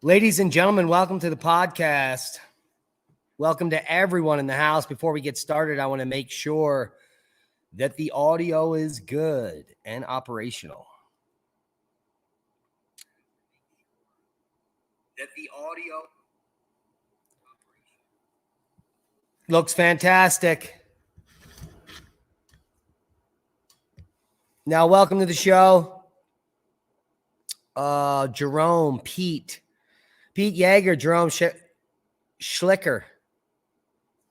Ladies and gentlemen, welcome to the podcast. Welcome to everyone in the house. Before we get started, I want to make sure that the audio is good and operational. Looks fantastic. Now, welcome to the show. Jerome, Pete Yeager, Jerome Schlicker,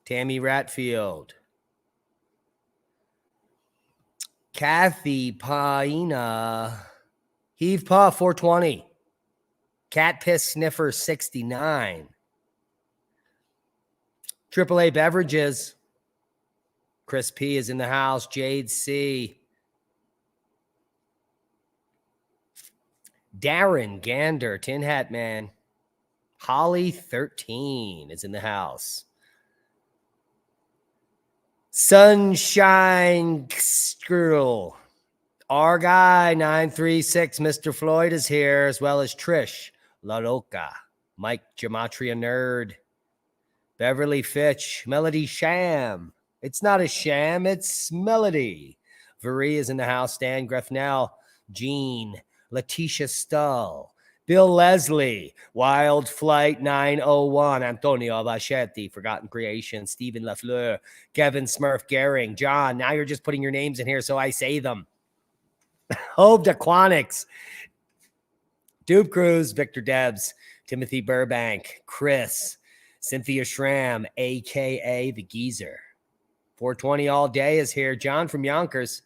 Tammy Ratfield, Kathy Paina, Heave Paw 420, Cat Piss Sniffer 69, AAA Beverages, Chris P is in the house, Jade C, Darren Gander, Tin Hat Man, Holly 13 is in the house. Sunshine Girl, our guy 936, Mr. Floyd is here, as well as Trish La Loca, Mike Gematria Nerd, Beverly Fitch, Melody Sham. It's not a sham, it's Melody. Varie is in the house, Stan Grefnell, Jean, Letitia Stull, Bill Leslie, Wild Flight 901, Antonio Bachetti, Forgotten Creation, Stephen Lafleur, Kevin Smurf Gehring, John. Now you're just putting your names in here so I say them. Hope Aquanics, Dupe Cruz, Victor Debs, Timothy Burbank, Chris, Cynthia Schramm, a.k.a. The Geezer. 420 all day is here. John from Yonkers,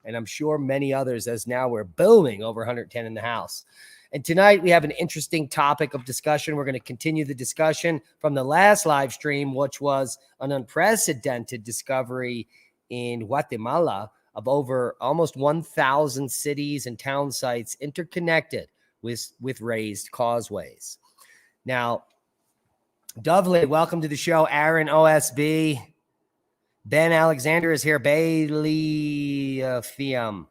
and I'm sure many others, as now we're booming over 110 in the house. And tonight we have an interesting topic of discussion. We're going to continue the discussion from the last live stream, which was an unprecedented discovery in Guatemala of over almost 1,000 cities and town sites interconnected with raised causeways. Now, Dovely, welcome to the show. Aaron OSB. Ben Alexander is here. Bailey Fiam.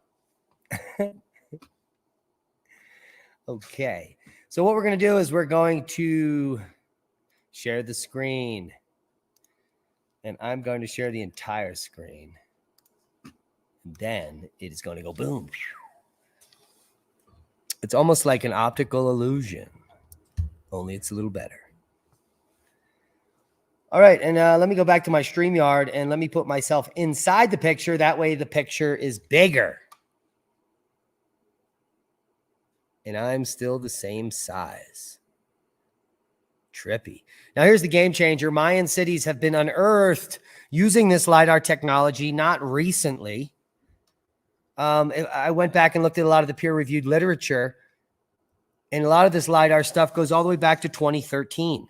Okay. So what we're going to do is we're going to share the screen. And I'm going to share the entire screen. Then it is going to go boom. It's almost like an optical illusion, only it's a little better. All right, and let me go back to my StreamYard and let me put myself inside the picture. That way the picture is bigger. And I'm still the same size. Trippy. Now here's the game changer. Mayan cities have been unearthed using this LiDAR technology, not recently. I went back and looked at a lot of the peer-reviewed literature, and a lot of this LiDAR stuff goes all the way back to 2013.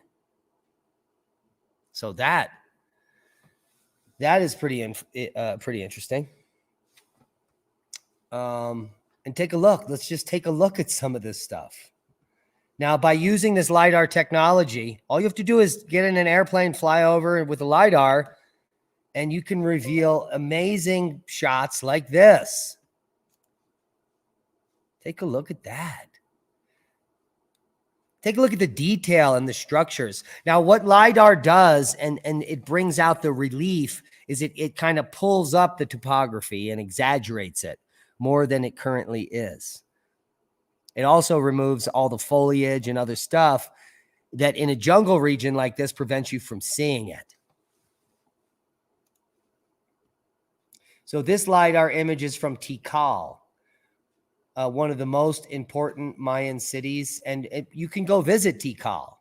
So that is pretty interesting. And take a look. Let's just take a look at some of this stuff. Now, by using this LiDAR technology, all you have to do is get in an airplane, fly over with a LiDAR, and you can reveal amazing shots like this. Take a look at that. Take a look at the detail and the structures. Now, what LiDAR does, and it brings out the relief, is it kind of pulls up the topography and exaggerates it more than it currently is. It also removes all the foliage and other stuff that in a jungle region like this prevents you from seeing it. So this LiDAR image is from Tikal, one of the most important Mayan cities, and you can go visit Tikal.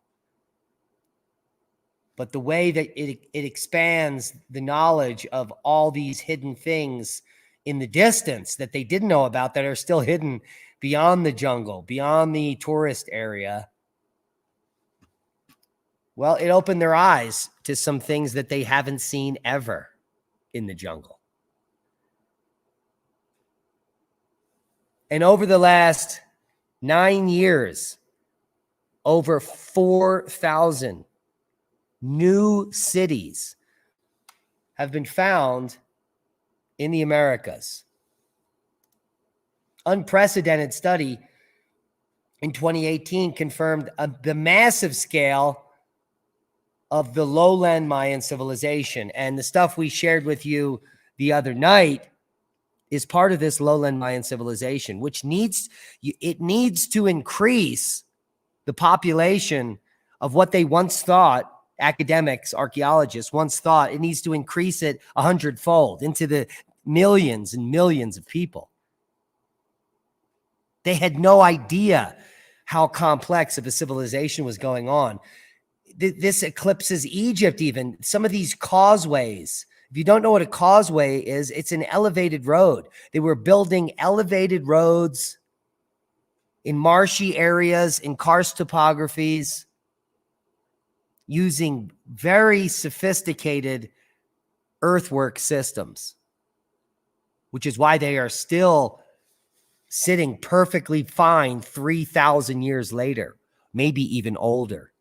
But the way that it expands the knowledge of all these hidden things in the distance that they didn't know about that are still hidden beyond the jungle, beyond the tourist area. Well, it opened their eyes to some things that they haven't seen ever in the jungle. And over the last 9 years, over 4,000 new cities have been found in the Americas. Unprecedented study. in 2018 confirmed the massive scale of the Lowland Mayan civilization. And the stuff we shared with you the other night is part of this Lowland Mayan civilization, which needs to increase the population of what they once thought, academics, archaeologists once thought. It needs to increase it 100-fold into the millions and millions of people. They had no idea how complex of a civilization was going on. This eclipses Egypt even. Some of these causeways, if you don't know what a causeway is, it's an elevated road. They were building elevated roads in marshy areas, in karst topographies, using very sophisticated earthwork systems, which is why they are still sitting perfectly fine 3,000 years later, maybe even older.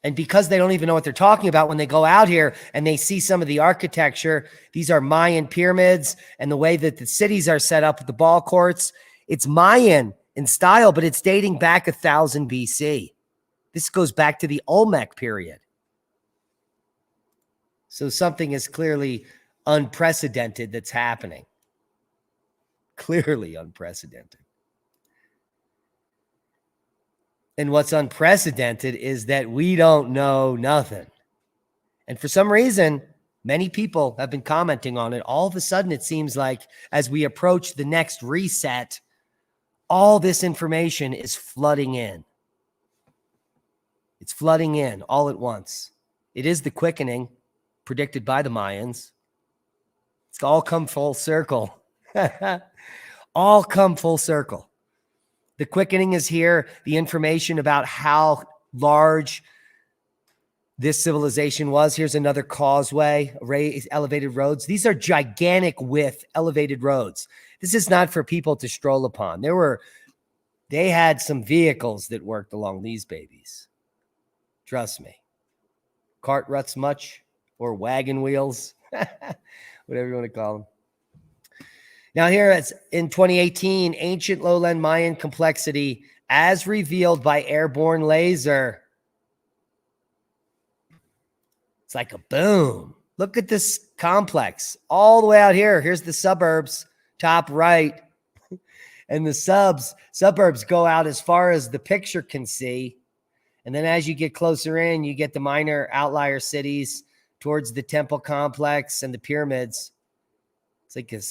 And because they don't even know what they're talking about when they go out here and they see some of the architecture, these are Mayan pyramids, and the way that the cities are set up with the ball courts, it's Mayan in style, but it's dating back 1,000 BC. This goes back to the Olmec period. So something is clearly unprecedented that's happening. Clearly unprecedented. And what's unprecedented is that we don't know nothing. And for some reason, many people have been commenting on it. All of a sudden, it seems like as we approach the next reset, all this information is flooding in. It's flooding in all at once. It is the quickening predicted by the Mayans. It's all come full circle. All come full circle. The quickening is here. The information about how large this civilization was. Here's another causeway, elevated roads. These are gigantic width elevated roads. This is not for people to stroll upon. They had some vehicles that worked along these babies. Trust me. Cart ruts much, or wagon wheels, whatever you want to call them. Now here it's in 2018, ancient lowland Mayan complexity as revealed by airborne laser. It's like a boom. Look at this complex all the way out here. Here's the suburbs, top right. And the suburbs go out as far as the picture can see. And then as you get closer in, you get the minor outlier cities towards the temple complex and the pyramids. It's like a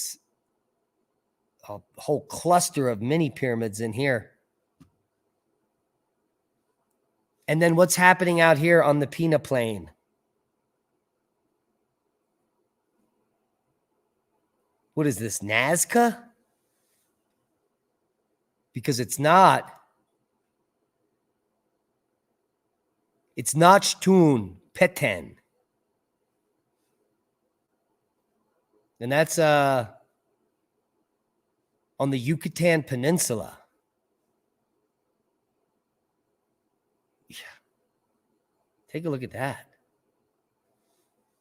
whole cluster of mini pyramids in here. And then what's happening out here on the Pina Plain? What is this, Nazca? Because it's not. It's Nachtun Peten. And that's on the Yucatan Peninsula. Yeah. Take a look at that.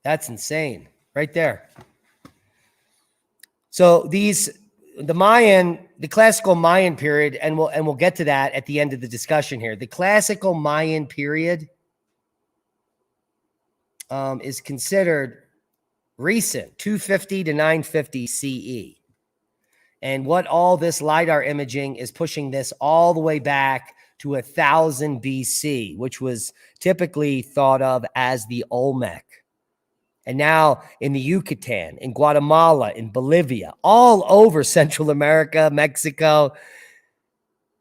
That's insane. Right there. So the classical Mayan period, and we'll get to that at the end of the discussion here. The classical Mayan period is considered recent, 250 to 950 CE. And what all this Lidar imaging is pushing this all the way back to 1,000 BC, which was typically thought of as the Olmec. And now in the Yucatan, in Guatemala, in Bolivia, all over Central America, Mexico,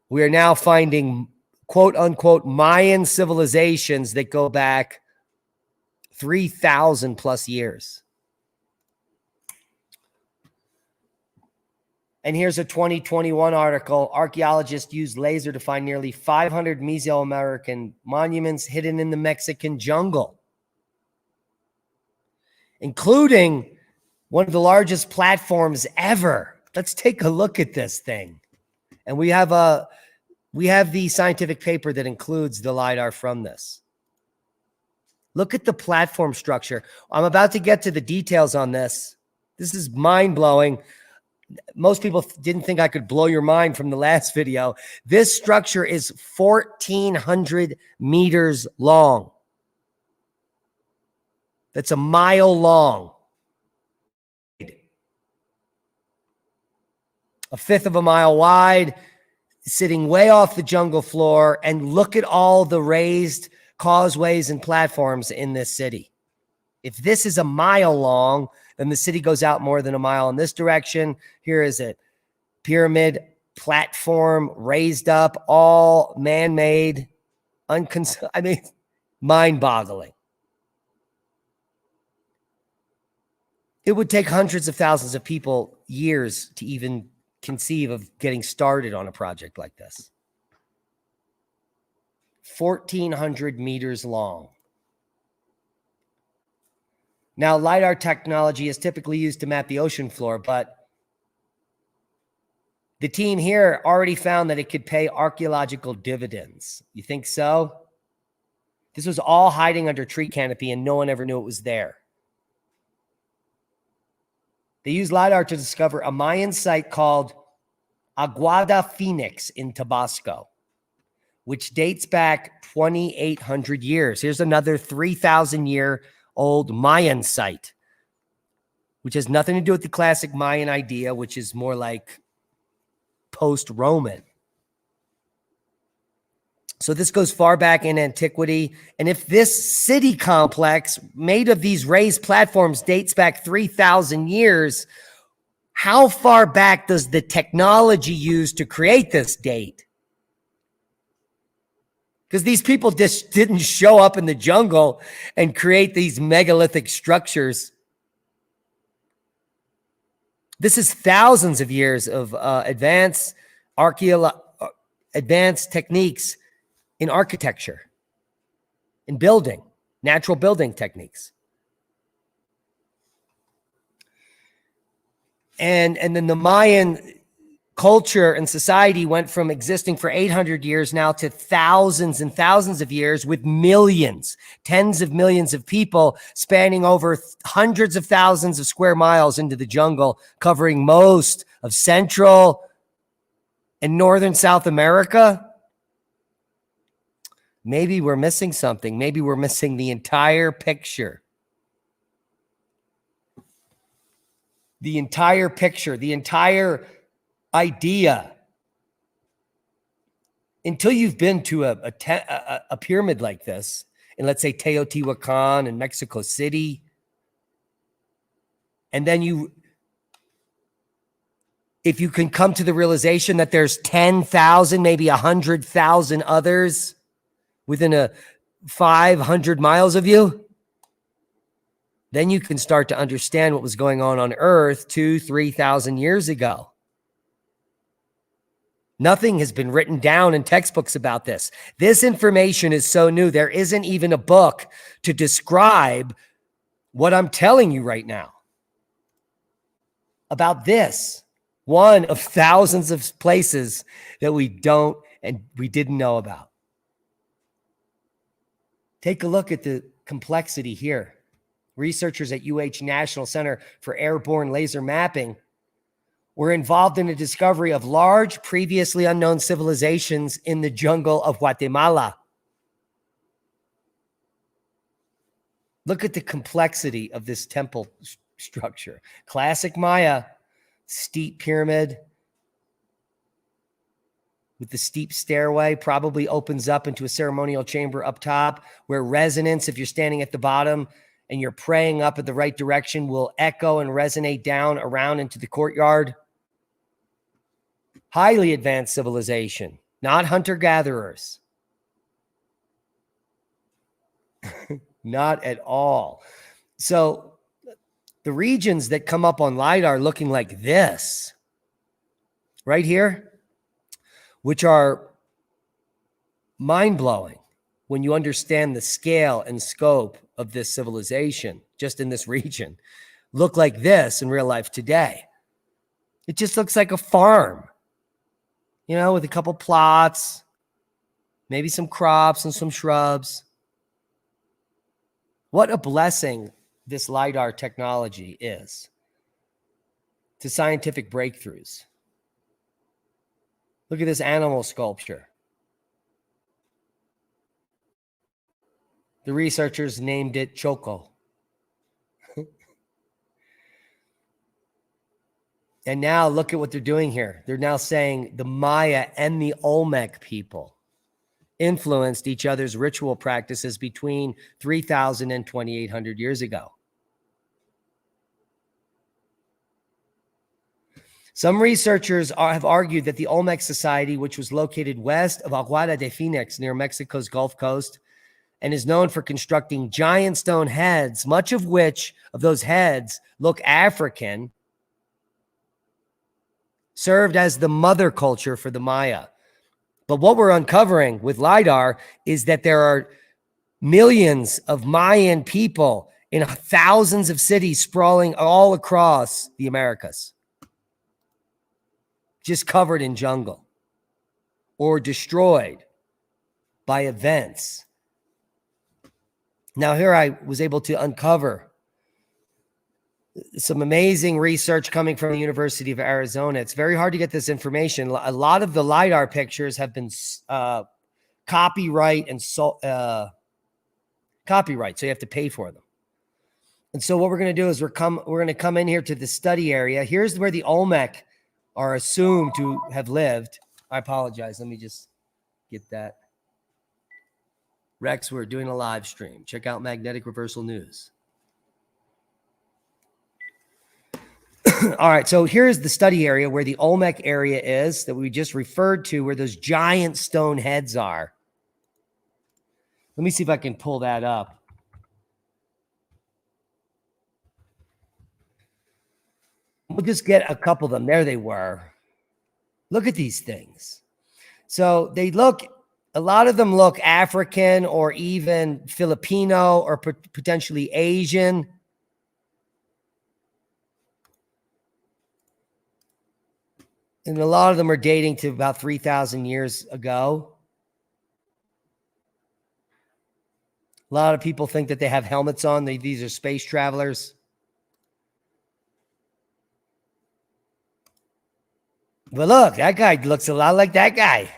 we are now finding quote unquote Mayan civilizations that go back 3,000 plus years. And here's a 2021 article. Archaeologists used laser to find nearly 500 Mesoamerican monuments hidden in the Mexican jungle, including one of the largest platforms ever. Let's take a look at this thing. And we have the scientific paper that includes the Lidar from this. Look at the platform structure. I'm about to get to the details on this. This is mind-blowing. most people didn't think I could blow your mind from the last video. This structure is 1,400 meters long. That's a mile long. A fifth of a mile wide, sitting way off the jungle floor. And look at all the raised causeways and platforms in this city. If this is a mile long, then the city goes out more than a mile in this direction. Here is a pyramid platform raised up, all man-made, I mean, mind-boggling. It would take hundreds of thousands of people years to even conceive of getting started on a project like this. 1,400 meters long. Now, Lidar technology is typically used to map the ocean floor, but the team here already found that it could pay archaeological dividends. You think so? This was all hiding under tree canopy and no one ever knew it was there. They used Lidar to discover a Mayan site called Aguada Phoenix in Tabasco, which dates back 2,800 years. Here's another 3,000-year-old Mayan site, which has nothing to do with the classic Mayan idea, which is more like post-Roman. So this goes far back in antiquity. And if this city complex made of these raised platforms dates back 3,000 years, how far back does the technology use to create this date? Because these people just didn't show up in the jungle and create these megalithic structures. This is thousands of years of advanced techniques in architecture, in building, natural building techniques. And then the Mayan culture and society went from existing for 800 years now to thousands and thousands of years with millions, tens of millions of people spanning over hundreds of thousands of square miles into the jungle, covering most of Central and Northern South America. Maybe we're missing something. Maybe we're missing the entire picture. The entire picture, the entire idea. Until you've been to a pyramid like this, in let's say Teotihuacan in Mexico City, and then if you can come to the realization that there's 10,000, maybe 100,000 others within a 500 miles of you, then you can start to understand what was going on Earth 2,000-3,000 years ago. Nothing has been written down in textbooks about this. This information is so new. There isn't even a book to describe what I'm telling you right now about this, one of thousands of places that we didn't know about. Take a look at the complexity here. Researchers at National Center for Airborne Laser Mapping were involved in the discovery of large, previously unknown civilizations in the jungle of Guatemala. Look at the complexity of this temple structure. Classic Maya, steep pyramid with the steep stairway, probably opens up into a ceremonial chamber up top where resonance, if you're standing at the bottom and you're praying up at the right direction, will echo and resonate down around into the courtyard. Highly advanced civilization, not hunter-gatherers. Not at all. So the regions that come up on Lidar looking like this, right here, which are mind-blowing when you understand the scale and scope of this civilization just in this region, look like this in real life today. It just looks like a farm, you know, with a couple plots, maybe some crops and some shrubs. What a blessing this Lidar technology is. to scientific breakthroughs. Look at this animal sculpture. The researchers named it Choco. And now look at what they're doing here. They're now saying the Maya and the Olmec people influenced each other's ritual practices between 3,000 and 2,800 years ago. Some researchers have argued that the Olmec society, which was located west of Aguada de Phoenix near Mexico's Gulf Coast, and is known for constructing giant stone heads, much of which of those heads look African, served as the mother culture for the Maya. But what we're uncovering with Lidar is that there are millions of Mayan people in thousands of cities sprawling all across the Americas, just covered in jungle or destroyed by events. Now, here I was able to uncover some amazing research coming from the University of Arizona. It's very hard to get this information. A lot of the Lidar pictures have been copyright, so you have to pay for them. And so what we're going to do is we're going to come in here to the study area. Here's where the Olmec are assumed to have lived. I apologize. Let me just get that. Rex, we're doing a live stream. Check out Magnetic Reversal News. All right, so here's the study area where the Olmec area is that we just referred to, where those giant stone heads are. Let me see if I can pull that up. We'll just get a couple of them. There they were. Look at these things. So they look, a lot of them look African or even Filipino or potentially Asian. And a lot of them are dating to about 3,000 years ago. A lot of people think that they have helmets on. These are space travelers. But look, that guy looks a lot like that guy.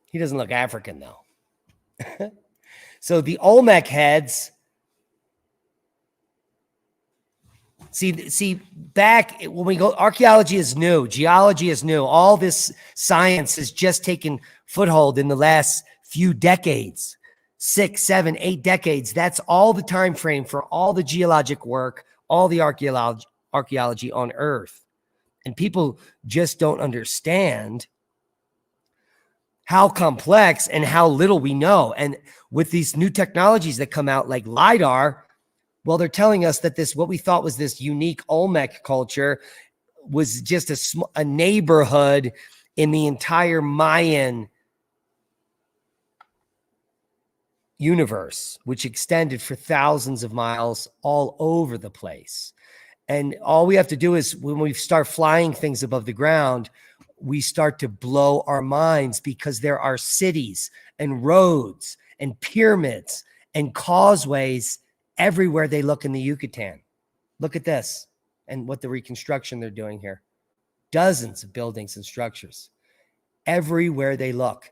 He doesn't look African, though. So the Olmec heads. See, back when we go, archaeology is new, geology is new. All this science has just taken foothold in the last few decades, 6, 7, 8 decades. That's all the time frame for all the geologic work, all the archaeology on Earth. And people just don't understand how complex and how little we know. And with these new technologies that come out like Lidar, well, they're telling us that what we thought was this unique Olmec culture was just a neighborhood in the entire Mayan universe, which extended for thousands of miles all over the place. And all we have to do is, when we start flying things above the ground, we start to blow our minds, because there are cities and roads and pyramids and causeways everywhere they look in the Yucatan. Look at this and what the reconstruction they're doing here. Dozens of buildings and structures everywhere they look.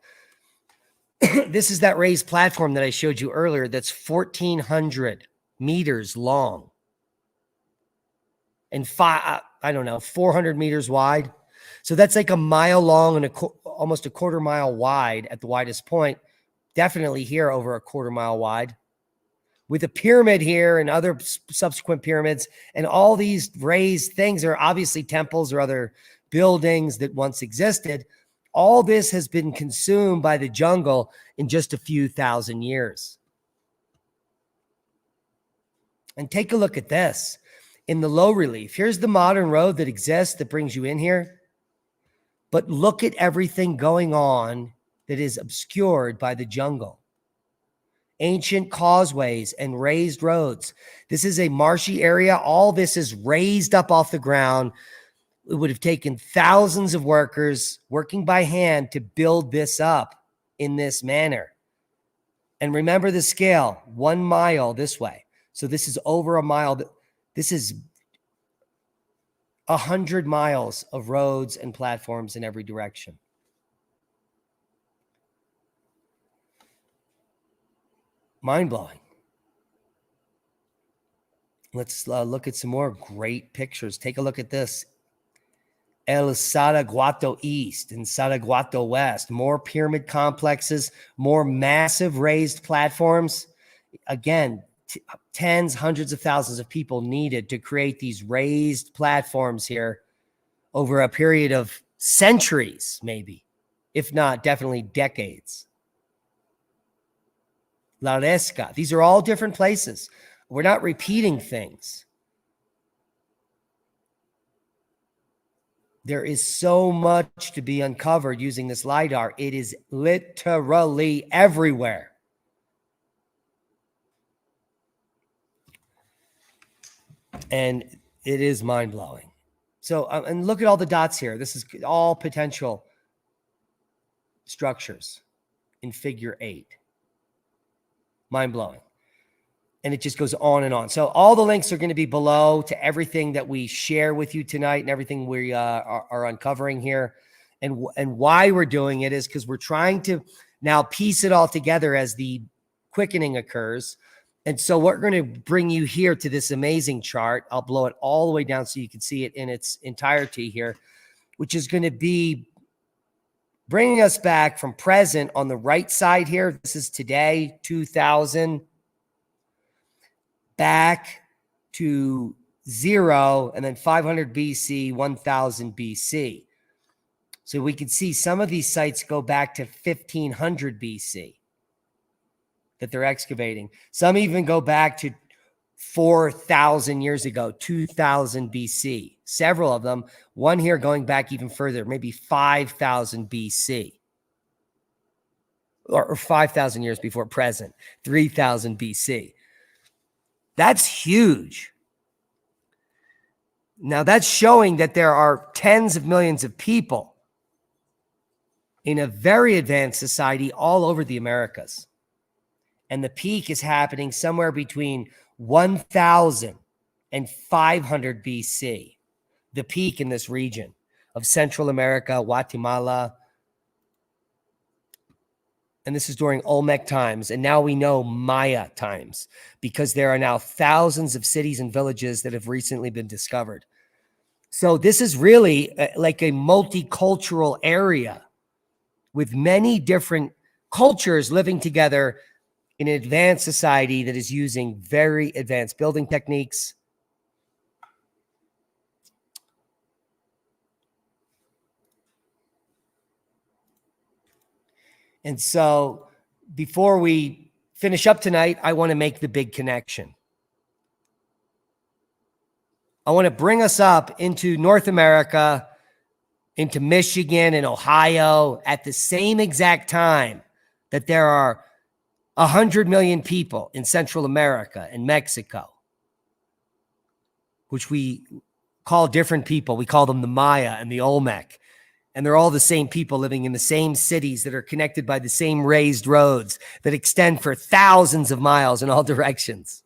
This is that raised platform that I showed you earlier that's 1,400 meters long and 400 meters wide. So that's like a mile long and almost a quarter mile wide at the widest point. Definitely here over a quarter mile wide, with a pyramid here and other subsequent pyramids. And all these raised things are obviously temples or other buildings that once existed. All this has been consumed by the jungle in just a few thousand years. And take a look at this in the low relief. Here's the modern road that exists that brings you in here. But look at everything going on that is obscured by the jungle. Ancient causeways and raised roads. This is a marshy area. All this is raised up off the ground. It would have taken thousands of workers working by hand to build this up in this manner. And remember the scale, 1 mile this way. So this is over a mile. This is 100 miles of roads and platforms in every direction. Mind-blowing. Let's look at some more great pictures. Take a look at this. El Saraguato East and Saraguato West. More pyramid complexes, more massive raised platforms. Again, tens, hundreds of thousands of people needed to create these raised platforms here over a period of centuries, maybe, if not definitely decades. La Resca. These are all different places. We're not repeating things. There is so much to be uncovered using this LiDAR. It is literally everywhere. And it is mind-blowing. So, and look at all the dots here. This is all potential structures in figure 8. Mind-blowing. And it just goes on and on. So all the links are going to be below to everything that we share with you tonight and everything we are uncovering here. And why we're doing it is because we're trying to now piece it all together as the quickening occurs. And so we're going to bring you here to this amazing chart. I'll blow it all the way down so you can see it in its entirety here, which is going to be bringing us back from present on the right side here. This is today, 2000. Back to 0, and then 500 BC, 1000 BC. So we can see some of these sites go back to 1500 BC that they're excavating. Some even go back to 4,000 years ago, 2000 BC. Several of them, one here going back even further, maybe 5,000 BC. Or 5,000 years before present, 3,000 BC. That's huge. Now that's showing that there are tens of millions of people in a very advanced society all over the Americas. And the peak is happening somewhere between 1000 and 500 BC. The peak in this region of Central America, Guatemala. And this is during Olmec times. And now we know Maya times because there are now thousands of cities and villages that have recently been discovered. So this is really like a multicultural area with many different cultures living together in an advanced society that is using very advanced building techniques. And so before we finish up tonight, I want to make the big connection. I want to bring us up into North America, into Michigan and Ohio at the same exact time that there are 100 million people in Central America and Mexico, which we call different people. We call them the Maya and the Olmec. And they're all the same people living in the same cities that are connected by the same raised roads that extend for thousands of miles in all directions.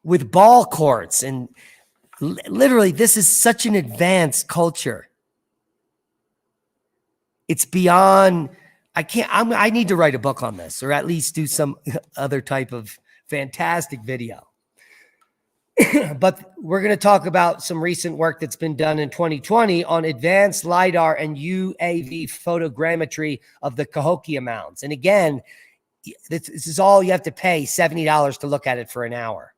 With ball courts, and literally this is such an advanced culture. It's beyond, I need to write a book on this, or at least do some other type of fantastic video. But we're going to talk about some recent work that's been done in 2020 on advanced LiDAR and UAV photogrammetry of the Cahokia Mounds. And again, this is all you have to pay, $70 to look at it for an hour.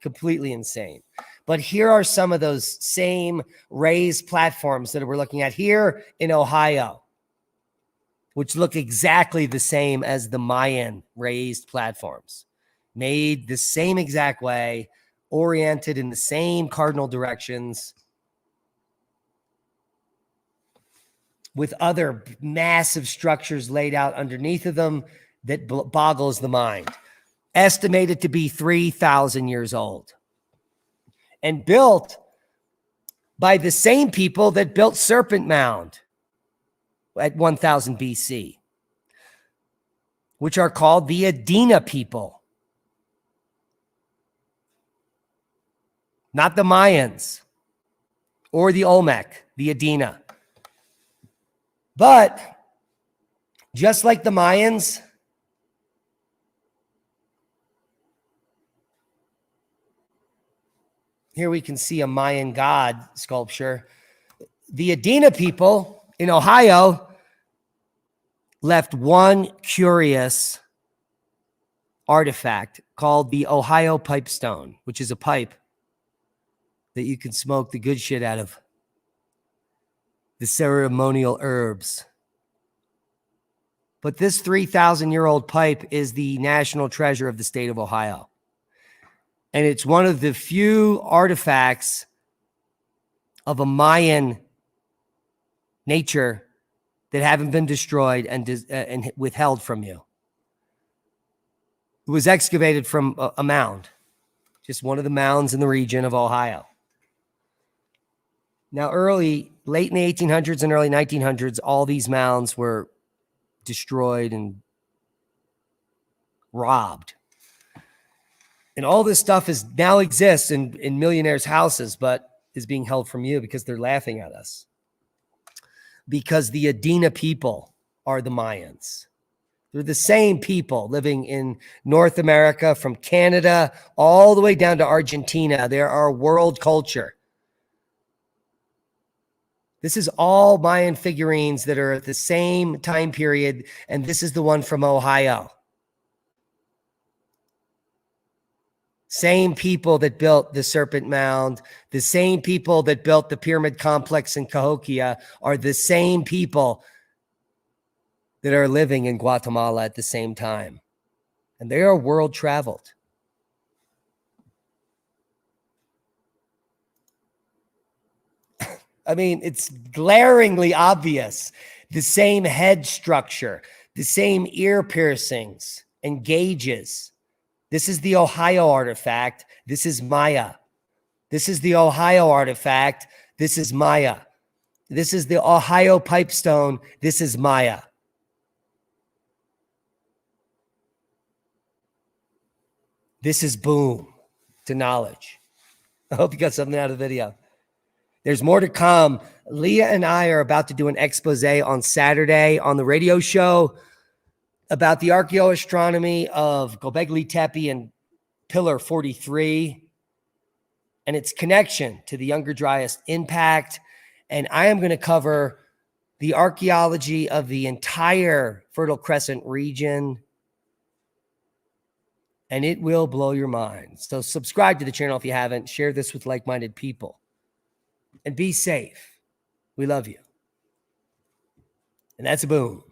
Completely insane. But here are some of those same raised platforms that we're looking at here in Ohio, which look exactly the same as the Mayan raised platforms, made the same exact way, oriented in the same cardinal directions, with other massive structures laid out underneath of them that boggles the mind. Estimated to be 3,000 years old. And built by the same people that built Serpent Mound at 1000 BC, which are called the Adena people. not the Mayans or the Olmec, the Adena. But just like the Mayans, here we can see a Mayan god sculpture. The Adena people in Ohio left one curious artifact called the Ohio pipestone, which is a pipe that you can smoke the good shit out of, the ceremonial herbs. But this 3,000-year-old pipe is the national treasure of the state of Ohio. And it's one of the few artifacts of a Mayan nature that haven't been destroyed and withheld from you. It was excavated from a mound, just one of the mounds in the region of Ohio. Now, late in the 1800s and early 1900s, all these mounds were destroyed and robbed. And all this stuff now exists in millionaires' houses, but is being held from you because they're laughing at us. Because the Adena people are the Mayans. They're the same people living in North America, from Canada all the way down to Argentina. They're our world culture. This is all Mayan figurines that are at the same time period, and this is the one from Ohio. Same people that built the Serpent Mound, the same people that built the pyramid complex in Cahokia are the same people that are living in Guatemala at the same time. And they are world traveled. I mean, it's glaringly obvious. The same head structure, the same ear piercings and gauges. This is the Ohio artifact. This is Maya. This is the Ohio artifact. This is Maya. This is the Ohio pipestone. This is Maya. This is boom to knowledge. I hope you got something out of the video. There's more to come. Leah and I are about to do an expose on Saturday on the radio show about the archaeoastronomy of Göbekli Tepe and Pillar 43 and its connection to the Younger Dryas impact. And I am going to cover the archaeology of the entire Fertile Crescent region. And it will blow your mind. So subscribe to the channel if you haven't. Share this with like-minded people. And be safe. We love you. And that's a boom.